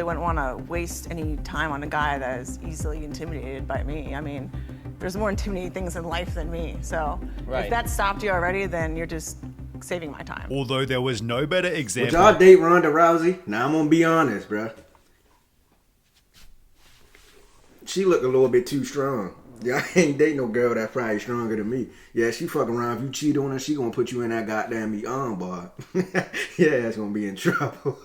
I wouldn't want to waste any time on a guy that is easily intimidated by me. I mean, there's more intimidating things in life than me. So if that stopped you already, then you're just saving my time. Although there was no better example. Would y'all date Ronda Rousey? Now I'm gonna be honest, bruh. She look a little bit too strong. Yeah, I ain't date no girl that probably stronger than me. Yeah, she fuck around. If you cheat on her, she gonna put you in that goddamn meat armbar. Yeah, it's gonna be in trouble.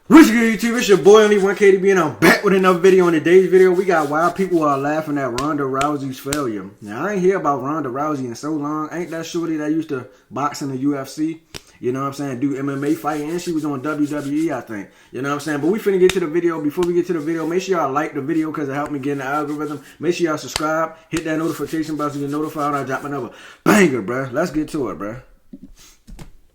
What's good, YouTube? It's your boy, Only 1KDB, and I'm back with another video. In today's video, we got why people are laughing at Ronda Rousey's failure. Now, I ain't hear about Ronda Rousey in so long. Ain't that shorty that used to box in the UFC? You know what I'm saying? Do MMA fighting, and she was on WWE, I think. You know what I'm saying? But we finna get to the video. Before we get to the video, make sure y'all like the video because it helped me get in the algorithm. Make sure y'all subscribe. Hit that notification bell so you get notified when I drop another banger, bruh. Let's get to it, bruh.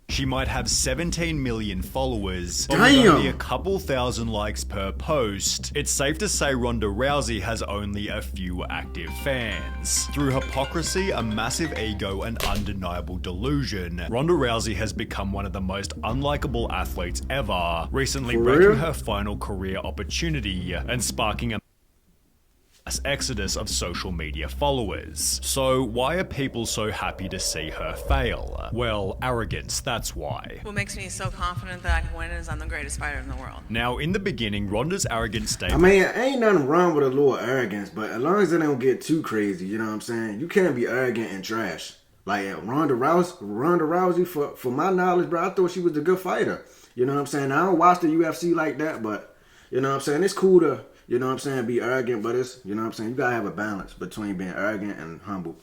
She might have 17 million followers, but with only a couple thousand likes per post. It's safe to say Ronda Rousey has only a few active fans. Through hypocrisy, a massive ego, and undeniable delusion, Ronda Rousey has become one of the most unlikable athletes ever, recently breaking her final career opportunity and sparking a exodus of social media followers. So why are people so happy to see her fail? Well, arrogance, that's why. What makes me so confident that I can win is I'm the greatest fighter in the world. Now, in the beginning, Ronda's arrogant statement— I mean, ain't nothing wrong with a little arrogance, but as long as it don't get too crazy, you know what I'm saying? You can't be arrogant and trash. Like Ronda Rousey, for my knowledge, bro, I thought she was a good fighter. You know what I'm saying? I don't watch the UFC like that, but you know what I'm saying? It's cool to, you know what I'm saying, be arrogant, but it's, you know what I'm saying, you gotta have a balance between being arrogant and humble.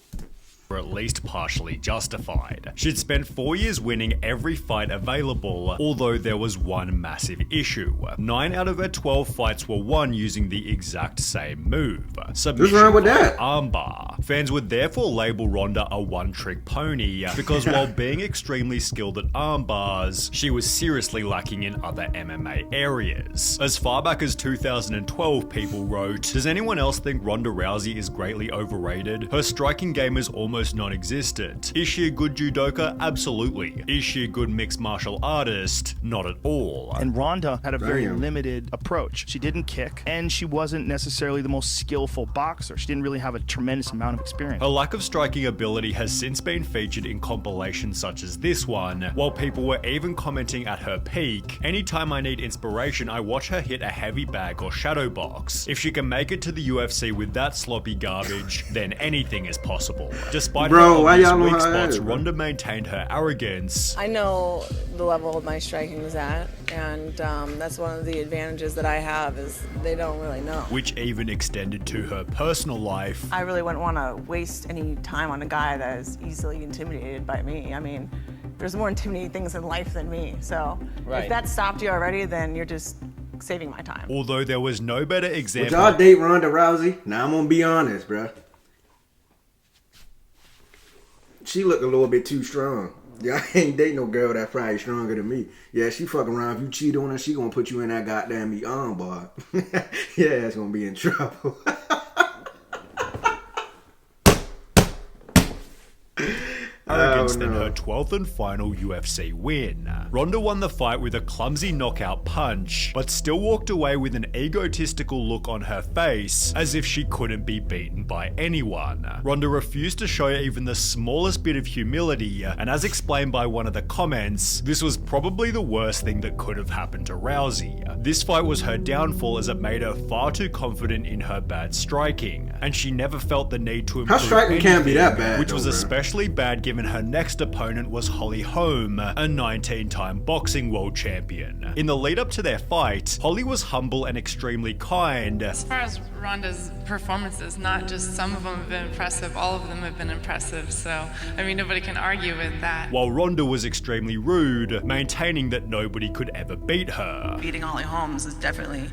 Or at least partially justified. She'd spent 4 years winning every fight available, although there was one massive issue. 9 out of her 12 fights were won using the exact same move. Submission what's wrong with that? Armbar. Fans would therefore label Ronda a one-trick pony, because while being extremely skilled at armbars, she was seriously lacking in other MMA areas. As far back as 2012, people wrote, "Does anyone else think Ronda Rousey is greatly overrated? Her striking game is almost non-existent. Is she a good judoka? Absolutely. Is she a good mixed martial artist? Not at all." And Ronda had a very limited approach. She didn't kick, and she wasn't necessarily the most skillful boxer. She didn't really have a tremendous amount of experience. Her lack of striking ability has since been featured in compilations such as this one, while people were even commenting at her peak, "Anytime I need inspiration, I watch her hit a heavy bag or shadow box. If she can make it to the UFC with that sloppy garbage, then anything is possible." Despite her obvious weak spots, Ronda maintained her arrogance. I know the level my striking is at, and that's one of the advantages that I have is they don't really know. Which even extended to her personal life. I really wouldn't want to waste any time on a guy that is easily intimidated by me. I mean, there's more intimidating things in life than me. So if that stopped you already, then you're just saving my time. Although there was no better example. Would y'all date Ronda Rousey? Now I'm gonna be honest, bruh. She look a little bit too strong. Yeah, I ain't date no girl that probably stronger than me. Yeah, she fuck around. If you cheat on her, she gonna put you in that goddamn meat armbar. Yeah, it's gonna be in trouble. Arrogance than her 12th and final UFC win. Ronda won the fight with a clumsy knockout punch, but still walked away with an egotistical look on her face, as if she couldn't be beaten by anyone. Ronda refused to show even the smallest bit of humility, and as explained by one of the comments, this was probably the worst thing that could have happened to Rousey. This fight was her downfall as it made her far too confident in her bad striking, and she never felt the need to improve her striking can't be that bad, which was especially bad given her next opponent was Holly Holm, a 19-time boxing world champion. In the lead up to their fight, Holly was humble and extremely kind. As far as Ronda's performances, not just some of them have been impressive, all of them have been impressive, so I mean nobody can argue with that. While Ronda was extremely rude, maintaining that nobody could ever beat her. Beating Holly Holmes is definitely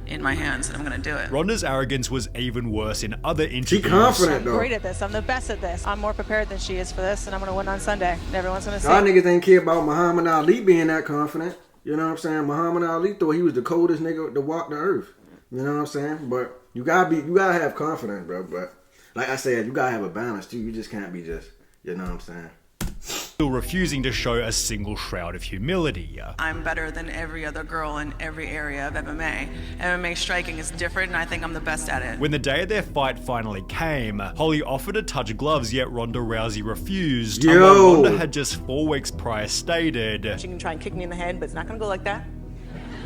in my hands, and I'm gonna do it. Ronda's arrogance was even worse in other interviews. She confident though. I'm great at this. I'm the best at this. I'm more prepared than she is for this, and I'm gonna win on Sunday. Everyone's gonna see. Y'all niggas ain't care about Muhammad Ali being that confident. You know what I'm saying? Muhammad Ali thought he was the coldest nigga to walk the earth. You know what I'm saying? But you gotta have confidence, bro. But like I said, you gotta have a balance too. You just can't be just, you know what I'm saying? still refusing to show a single shroud of humility. I'm better than every other girl in every area of MMA. MMA striking is different, and I think I'm the best at it. When the day of their fight finally came, Holly offered to touch gloves, yet Ronda Rousey refused. And while Ronda had just 4 weeks prior stated, she can try and kick me in the head, but it's not gonna go like that.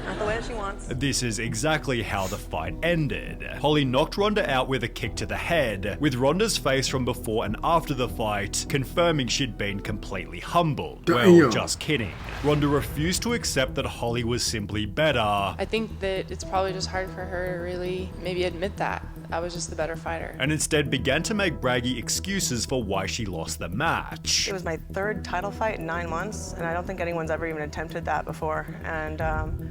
Not the way she wants. This is exactly how the fight ended. Holly knocked Ronda out with a kick to the head, with Ronda's face from before and after the fight confirming she'd been completely humbled. Well, just kidding. Ronda refused to accept that Holly was simply better. I think that it's probably just hard for her to really maybe admit that. I was just the better fighter. And instead began to make braggy excuses for why she lost the match. It was my 3rd title fight in 9 months, and I don't think anyone's ever even attempted that before. And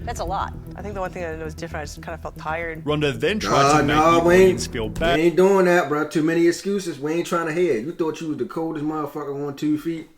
that's a lot. I think the one thing that was different, I just kind of felt tired. Ronda then tried to make the audience feel bad. We ain't doing that, bro. Too many excuses. We ain't trying to hear it. You thought you was the coldest motherfucker on 2 feet.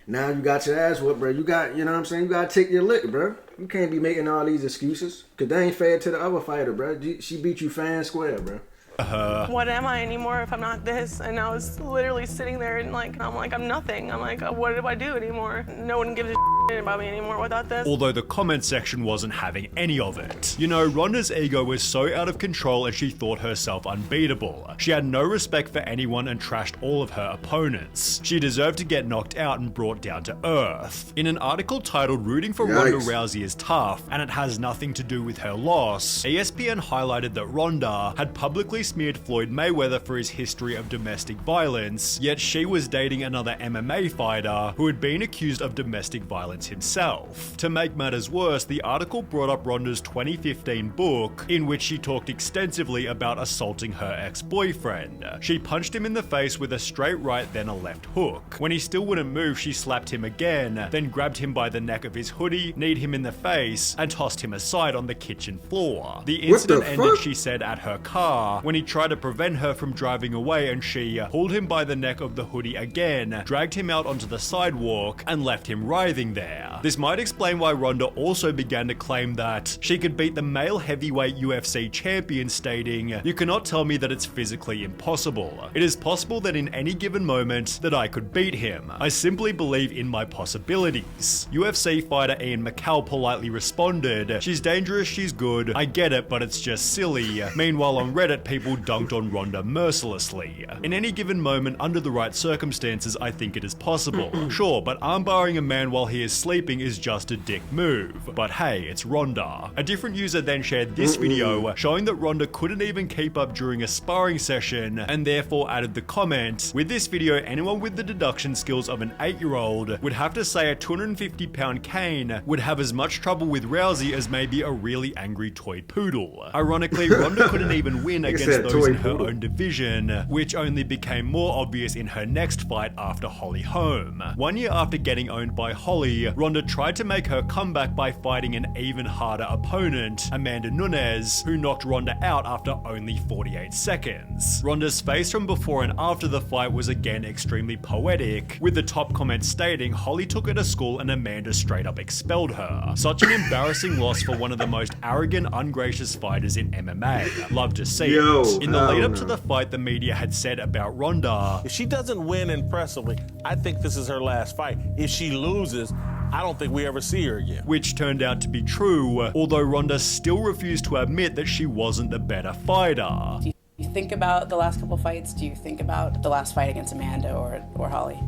Now you got your ass whooped, bro. You got, you know what I'm saying? You got to take your lick, bro. You can't be making all these excuses. Because that ain't fair to the other fighter, bro. She beat you fair and square, bro. What am I anymore if I'm not this? And I was literally sitting there and I'm nothing. I'm like, what do I do anymore? No one gives a shit about me anymore without this. Although the comment section wasn't having any of it. You know, Ronda's ego was so out of control and she thought herself unbeatable. She had no respect for anyone and trashed all of her opponents. She deserved to get knocked out and brought down to earth. In an article titled "Rooting for Ronda Rousey is Tough and it has nothing to do with her loss," ESPN highlighted that Ronda had publicly smeared Floyd Mayweather for his history of domestic violence, yet she was dating another MMA fighter who had been accused of domestic violence himself. To make matters worse, the article brought up Ronda's 2015 book, in which she talked extensively about assaulting her ex-boyfriend. She punched him in the face with a straight right, then a left hook. When he still wouldn't move, she slapped him again, then grabbed him by the neck of his hoodie, kneed him in the face, and tossed him aside on the kitchen floor. The incident ended, she said, at her car, when he tried to prevent her from driving away, and she pulled him by the neck of the hoodie again, dragged him out onto the sidewalk, and left him writhing there. This might explain why Ronda also began to claim that she could beat the male heavyweight UFC champion, stating, "You cannot tell me that it's physically impossible. It is possible that in any given moment that I could beat him. I simply believe in my possibilities." UFC fighter Ian McCall politely responded, "She's dangerous, she's good. I get it, but it's just silly." Meanwhile, on Reddit, people dunked on Ronda mercilessly. "In any given moment, under the right circumstances, I think it is possible. Sure, but armbarring a man while he is sleeping is just a dick move. But hey, it's Ronda." A different user then shared this video showing that Ronda couldn't even keep up during a sparring session, and therefore added the comment, "With this video, anyone with the deduction skills of an 8-year-old would have to say a 250-pound cane would have as much trouble with Rousey as maybe a really angry toy poodle." Ironically, Ronda couldn't even win against those in her own division, which only became more obvious in her next fight after Holly Holm. 1 year after getting owned by Holly, Ronda tried to make her comeback by fighting an even harder opponent, Amanda Nunes, who knocked Ronda out after only 48 seconds. Ronda's face from before and after the fight was again extremely poetic, with the top comment stating Holly took her to school and Amanda straight up expelled her. Such an embarrassing loss for one of the most arrogant, ungracious fighters in MMA. Love to see it. In the lead up to the fight, the media had said about Ronda, "If she doesn't win impressively, I think this is her last fight. If she loses, I don't think we ever see her again." Which turned out to be true, although Ronda still refused to admit that she wasn't the better fighter. Do you think about the last couple fights? Do you think about the last fight against Amanda or Holly?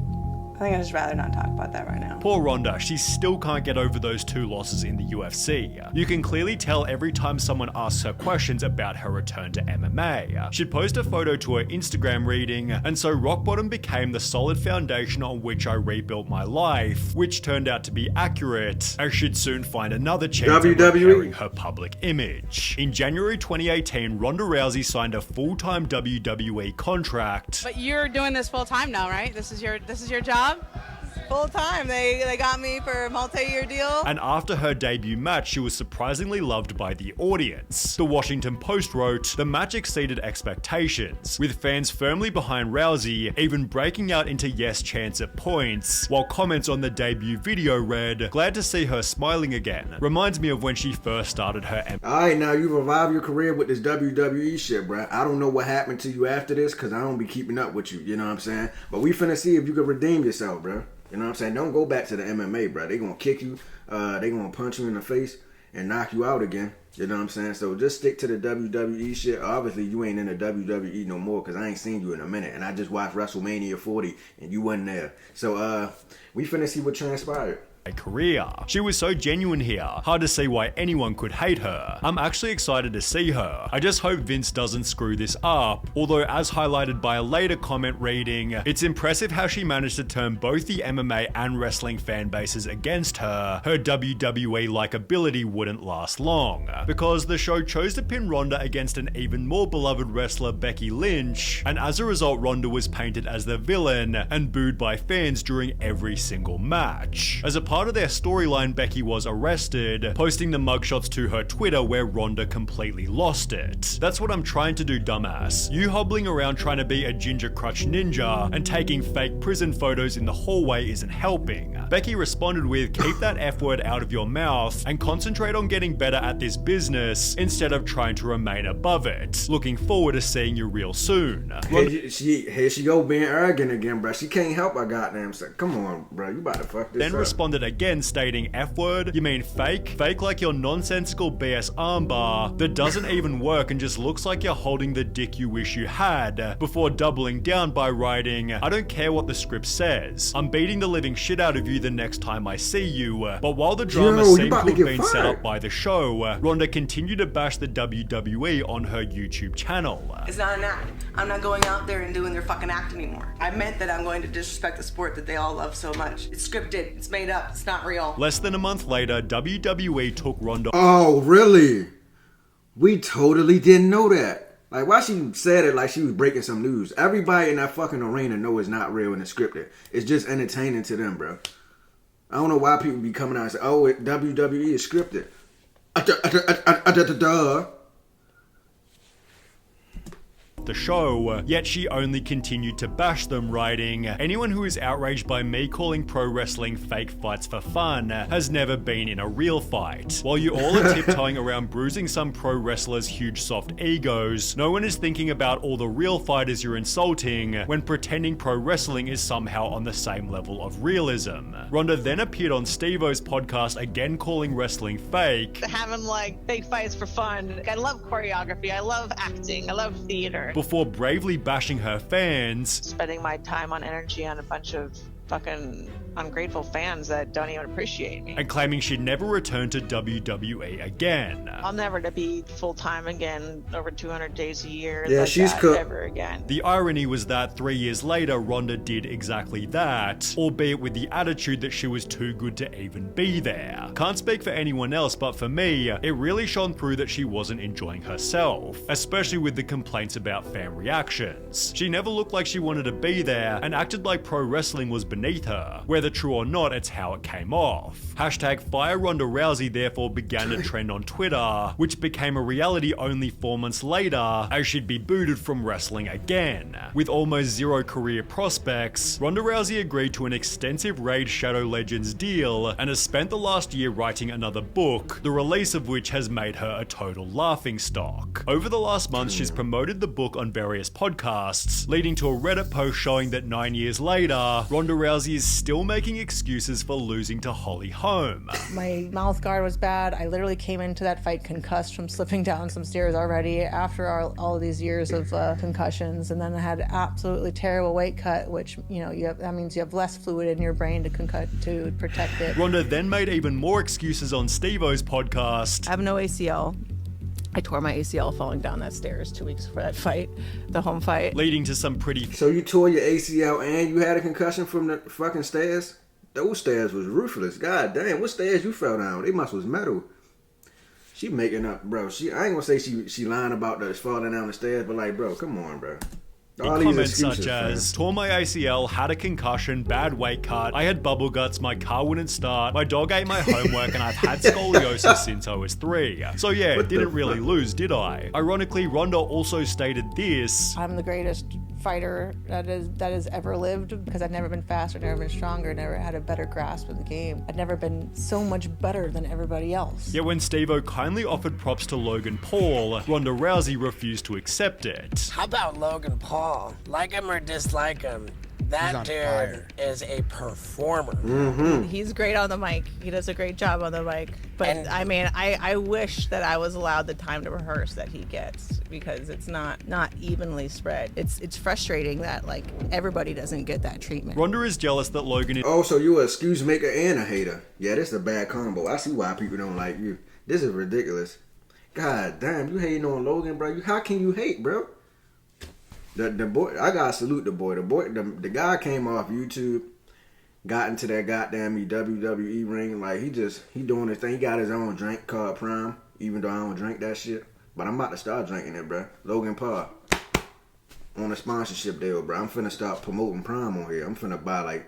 I think I'd just rather not talk about that right now. Poor Ronda, she still can't get over those 2 losses in the UFC. You can clearly tell every time someone asks her questions about her return to MMA. She'd post a photo to her Instagram reading, "And so rock bottom became the solid foundation on which I rebuilt my life," which turned out to be accurate, as she'd soon find another chance at repairing her public image. In January 2018, Ronda Rousey signed a full-time WWE contract. But you're doing this full time now, right? This is your job? Full time. They got me for a multi-year deal. And after her debut match, she was surprisingly loved by the audience. The Washington Post wrote, "The match exceeded expectations, with fans firmly behind Rousey, even breaking out into yes chants at points, while comments on the debut video read, 'Glad to see her smiling again. Reminds me of when she first started her Alright, now you revived your career with this WWE shit, bruh. I don't know what happened to you after this, because I don't be keeping up with you, you know what I'm saying? But we finna see if you can redeem yourself, bruh. You know what I'm saying? Don't go back to the MMA, bro. They gonna kick you. They gonna punch you in the face and knock you out again. You know what I'm saying? So just stick to the WWE shit. Obviously, you ain't in the WWE no more because I ain't seen you in a minute. And I just watched WrestleMania 40 and you wasn't there. So we finna see what transpired. Career. She was so genuine here. Hard to see why anyone could hate her. I'm actually excited to see her. I just hope Vince doesn't screw this up. Although as highlighted by a later comment reading, it's impressive how she managed to turn both the MMA and wrestling fan bases against her. Her WWE likability wouldn't last long, because the show chose to pin Ronda against an even more beloved wrestler, Becky Lynch, and as a result Ronda was painted as the villain and booed by fans during every single match. As a part of their storyline, Becky was arrested, posting the mugshots to her Twitter where Ronda completely lost it. That's what I'm trying to do, dumbass. You hobbling around trying to be a ginger crutch ninja and taking fake prison photos in the hallway isn't helping. Becky responded with, keep that F word out of your mouth and concentrate on getting better at this business instead of trying to remain above it. Looking forward to seeing you real soon. Here she go being arrogant again, bro. She can't help her goddamn self. Come on, bro. You about to fuck this Then up. Responded again stating, F word? You mean fake? Fake like your nonsensical BS armbar that doesn't even work and just looks like you're holding the dick you wish you had, before doubling down by writing, I don't care what the script says. I'm beating the living shit out of you the next time I see you. But while the drama seemed to have been set up by the show, Ronda continued to bash the WWE on her YouTube channel. It's not an act. I'm not going out there and doing their fucking act anymore. I meant that I'm going to disrespect the sport that they all love so much. It's scripted. It's made up. It's not real. Less than a month later, WWE took Ronda. Oh, really? We totally didn't know that. Like, why she said it like she was breaking some news? Everybody in that fucking arena know it's not real and it's scripted. It's just entertaining to them, bro. I don't know why people be coming out and say, oh, WWE is scripted. Duh. The show, yet she only continued to bash them, writing, anyone who is outraged by me calling pro wrestling fake fights for fun has never been in a real fight. While you all are tiptoeing around bruising some pro wrestlers' huge soft egos, no one is thinking about all the real fighters you're insulting when pretending pro wrestling is somehow on the same level of realism. Ronda then appeared on Steve-O's podcast again calling wrestling fake. Having like fake fights for fun. I love choreography, I love acting, I love theater. Before bravely bashing her fans, spending my time on energy on a bunch of fucking ungrateful fans that don't even appreciate me. And claiming she'd never return to WWE again. I'll never to be full-time again over 200 days a year. Yeah, like she's cooked. Ever again. The irony was that 3 years later, Ronda did exactly that, albeit with the attitude that she was too good to even be there. Can't speak for anyone else, but for me, it really shone through that she wasn't enjoying herself, especially with the complaints about fan reactions. She never looked like she wanted to be there and acted like pro wrestling was beneath her. Whether true or not, it's how it came off. Hashtag Fire Ronda Rousey therefore began to trend on Twitter, which became a reality only 4 months later, as she'd be booted from wrestling again. With almost zero career prospects, Ronda Rousey agreed to an extensive Raid Shadow Legends deal and has spent the last year writing another book, the release of which has made her a total laughingstock. Over the last month, she's promoted the book on various podcasts, leading to a Reddit post showing that 9 years later, Ronda Rousey is still making excuses for losing to Holly Holm. My mouth guard was bad. I literally came into that fight concussed from slipping down some stairs already after all of these years of concussions, and then I had absolutely terrible weight cut, which that means you have less fluid in your brain to protect it. Ronda then made even more excuses on Steve-O's podcast. I have no ACL. I tore my ACL falling down that stairs 2 weeks before that fight, the home fight. Leading to some pretty... So you tore your ACL and you had a concussion from the fucking stairs? Those stairs was ruthless. God damn, what stairs you fell down? They must was metal. She making up, bro. I ain't gonna say she lying about the falling down the stairs, but like, bro, come on, bro. All comments such as, tore my ACL, had a concussion, bad weight cut, I had bubble guts, my car wouldn't start, my dog ate my homework, and I've had scoliosis since I was 3. So yeah, didn't really lose, did I? Ironically, Ronda also stated this. I'm the greatest fighter that has ever lived because I've never been faster, never been stronger, never had a better grasp of the game. I've never been so much better than everybody else. Yet when Steve-O kindly offered props to Logan Paul, Ronda Rousey refused to accept it. How about Logan Paul? Like him or dislike him? That dude is a performer. He's great on the mic. He does a great job on the mic. But I mean, I wish that I was allowed the time to rehearse that he gets, because it's not evenly spread. It's frustrating that like everybody doesn't get that treatment. Ronda is jealous that Logan is... Oh, so you an excuse maker and a hater. Yeah, this is a bad combo. I see why people don't like you. This is ridiculous. God damn, you hating on Logan, bro. How can you hate, bro? The boy, I gotta salute the boy. The guy came off YouTube, got into that goddamn WWE ring. Like he doing his thing. He got his own drink called Prime, even though I don't drink that shit. But I'm about to start drinking it, bro. Logan Paul on a sponsorship deal, bro. I'm finna start promoting Prime on here. I'm finna buy like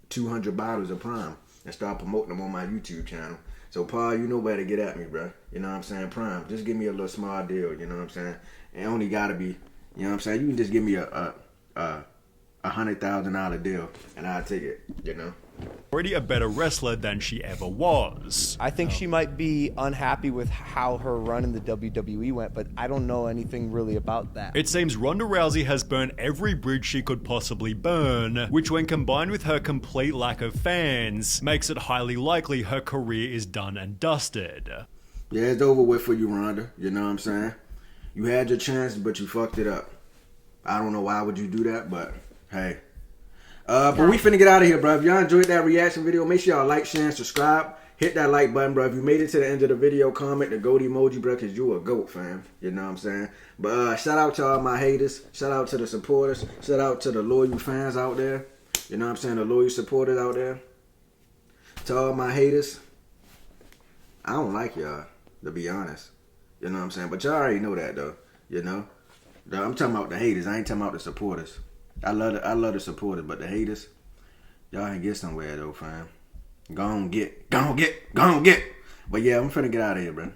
200 bottles of Prime and start promoting them on my YouTube channel. So Paul, you know where to get at me, bro. You know what I'm saying? Prime, just give me a little small deal. You know what I'm saying? It only gotta be. You know what I'm saying? You can just give me a $100,000 deal and I'll take it, you know? Already a better wrestler than she ever was. I think she might be unhappy with how her run in the WWE went, but I don't know anything really about that. It seems Ronda Rousey has burned every bridge she could possibly burn, which when combined with her complete lack of fans, makes it highly likely her career is done and dusted. Yeah, it's over with for you, Ronda. You know what I'm saying? You had your chance, but you fucked it up. I don't know why would you do that, but hey. But we finna get out of here, bro. If y'all enjoyed that reaction video, make sure y'all like, share, and subscribe. Hit that like button, bro. If you made it to the end of the video, comment the goat emoji, bro, because you a goat, fam. You know what I'm saying? But shout out to all my haters. Shout out to the supporters. Shout out to the loyal fans out there. You know what I'm saying? The loyal supporters out there. To all my haters. I don't like y'all, to be honest. You know what I'm saying? But y'all already know that, though. You know? I'm talking about the haters. I ain't talking about the supporters. I love the supporters, but the haters, y'all ain't get somewhere, though, fam. Go on get. But yeah, I'm finna get out of here, bro.